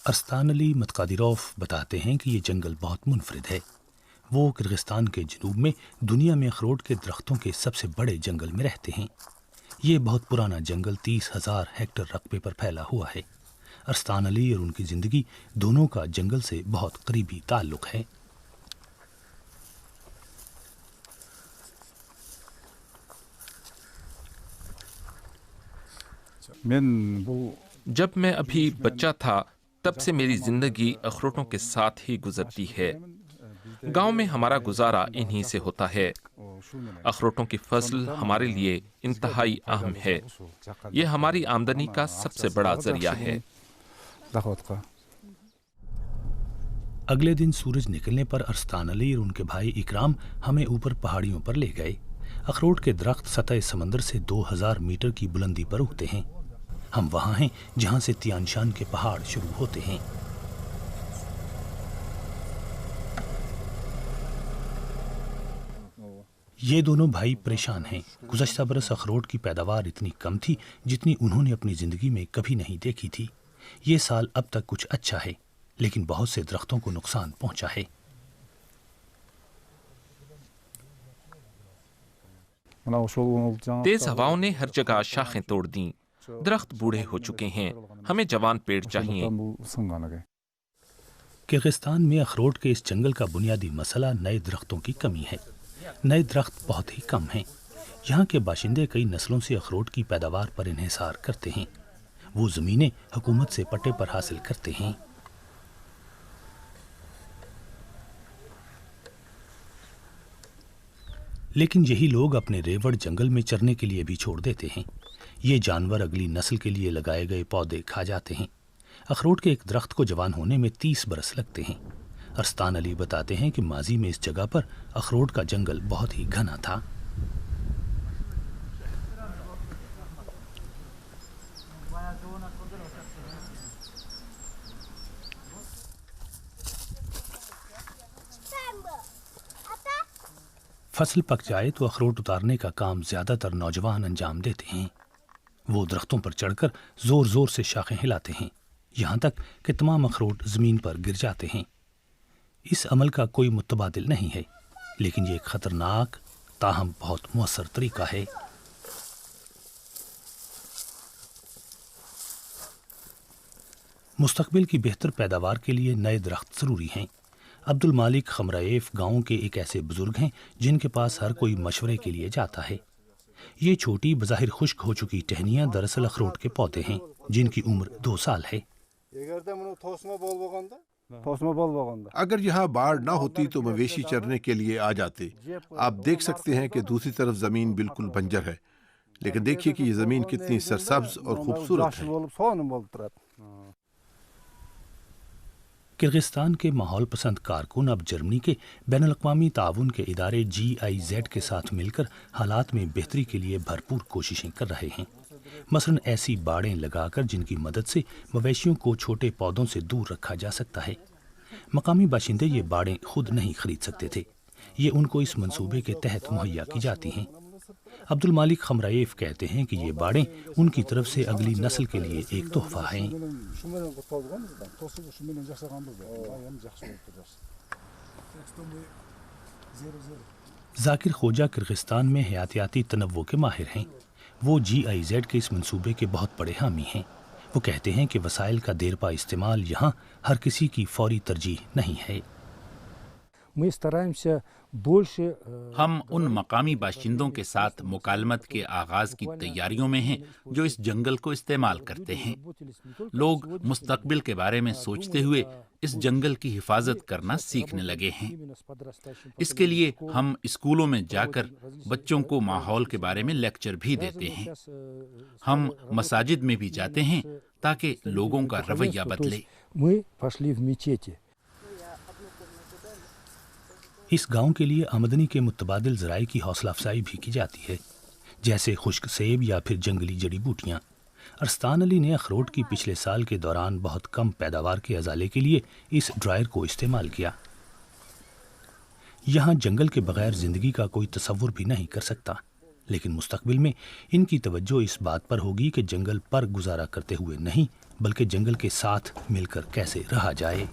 अरस्तान अली मतकादिरोफ बताते हैं कि ये जंगल बहुत मुनफरिद है। वो किर्गिस्तान के जनूब में दुनिया में अखरोट के दरख्तों के सबसे बड़े जंगल में रहते हैं। ये बहुत पुराना जंगल 30,000 हेक्टेयर रकबे पर फैला हुआ है। अरस्तान अली और उनकी ज़िंदगी दोनों का जंगल से बहुत करीबी ताल्लुक़ है। जब मैं अभी बच्चा था तब से मेरी जिंदगी अखरोटों के साथ ही गुजरती है। गांव में हमारा गुजारा इन्हीं से होता है। अखरोटों की फसल हमारे लिए इंतहाई अहम है। ये हमारी आमदनी का सबसे बड़ा जरिया है। अगले दिन सूरज निकलने पर अरस्तान अली और उनके भाई इकराम हमें ऊपर पहाड़ियों पर ले गए। अखरोट के दरख्त सतह समंदर से 2000 मीटर की बुलंदी पर उगते हैं। हम वहाँ हैं जहाँ से तियानशान के पहाड़ शुरू होते हैं। ये दोनों भाई परेशान हैं। गुज़श्ता बरस अखरोट की पैदावार इतनी कम थी जितनी उन्होंने अपनी ज़िंदगी में कभी नहीं देखी थी। ये साल अब तक कुछ अच्छा है, लेकिन बहुत से दरख्तों को नुकसान पहुंचा है। तेज हवाओं ने हर जगह शाखें तोड़ दी। दरख्त बूढ़े हो चुके हैं। हमें जवान पेड़ चाहिए। किर्गिस्तान में अखरोट के इस जंगल का बुनियादी मसला नए दरख्तों की कमी है। नए दरख्त बहुत ही कम हैं। यहाँ के बाशिंदे कई नस्लों से अखरोट की पैदावार पर इन्हिसार करते हैं। वो ज़मीनें हुकूमत से पट्टे पर हासिल करते हैं। लेकिन यही लोग अपने रेवड़ जंगल में चरने के लिए भी छोड़ देते हैं। ये जानवर अगली नस्ल के लिए लगाए गए पौधे खा जाते हैं। अखरोट के एक दरख्त को जवान होने में 30 बरस लगते हैं। अरस्तान अली बताते हैं कि माजी में इस जगह पर अखरोट का जंगल बहुत ही घना था। फसल पक जाए तो अखरोट उतारने का काम ज्यादातर नौजवान अंजाम देते हैं। वो दरख्तों पर चढ़कर जोर जोर से शाखें हिलाते हैं, यहाँ तक कि तमाम अखरोट जमीन पर गिर जाते हैं। इस अमल का कोई मुतबादिल नहीं है, लेकिन ये एक खतरनाक ताहम बहुत मुअस्सर तरीका है। मुस्तकबिल की बेहतर पैदावार के लिए नए दरख्त ज़रूरी हैं। अब्दुल मालिक खमराएफ गांव के एक ऐसे बुजुर्ग हैं जिनके पास हर कोई मशवरे के लिए जाता है। ये छोटी बज़ाहिर खुश्क हो चुकी टहनियाँ दरअसल अखरोट के पौधे हैं जिनकी उम्र 2 साल है। अगर यहाँ बाढ़ ना होती तो मवेशी चरने के लिए आ जाते। आप देख सकते हैं कि दूसरी तरफ जमीन बिल्कुल बंजर है, लेकिन देखिए कि ये जमीन कितनी सरसब्ज और खूबसूरत है। किर्गिस्तान के माहौल पसंद कारकुन अब जर्मनी के बैनुल अक़वामी ताउन के इदारे GIZ के साथ मिलकर हालात में बेहतरी के लिए भरपूर कोशिशें कर रहे हैं। मसलन ऐसी बाड़ें लगाकर जिनकी मदद से मवेशियों को छोटे पौधों से दूर रखा जा सकता है। मकामी बाशिंदे ये बाड़ें खुद नहीं खरीद सकते थे, ये उनको इस मंसूबे के तहत मुहैया की जाती हैं। अब्दुल मालिक खमराएफ कहते हैं कि ये बाड़ें उनकी तरफ से अगली नस्ल के लिए एक तोहफा हैं। जाकिर खोजा किर्गिस्तान में हयातियाती तनव्वो के माहिर हैं। वो GIZ के इस मंसूबे के बहुत बड़े हामी हैं। वो कहते हैं कि वसाइल का देरपा इस्तेमाल यहाँ हर किसी की फौरी तरजीह नहीं है। हम उन मकामी बाशिंदों के साथ मुकालमत के आगाज की तैयारियों में हैं जो इस जंगल को इस्तेमाल करते हैं। लोग मुस्तकबिल के बारे में सोचते हुए इस जंगल की हिफाजत करना सीखने लगे हैं। इसके लिए हम स्कूलों में जाकर बच्चों को माहौल के बारे में लेक्चर भी देते हैं। हम मसाजिद में भी जाते हैं ताकि लोगों का रवैया बदले। इस गांव के लिए आमदनी के मुतबादिल ज़राए की हौसला अफजाई भी की जाती है, जैसे खुश्क सेब या फिर जंगली जड़ी बूटियाँ। अरस्तान अली ने अखरोट की पिछले साल के दौरान बहुत कम पैदावार के अजाले के लिए इस ड्रायर को इस्तेमाल किया। यहाँ जंगल के बगैर ज़िंदगी का कोई तसव्वुर भी नहीं कर सकता। लेकिन मुस्तकबिल में इनकी तवज्जो इस बात पर होगी कि जंगल पर गुजारा करते हुए नहीं बल्कि जंगल के साथ मिलकर कैसे रहा जाए।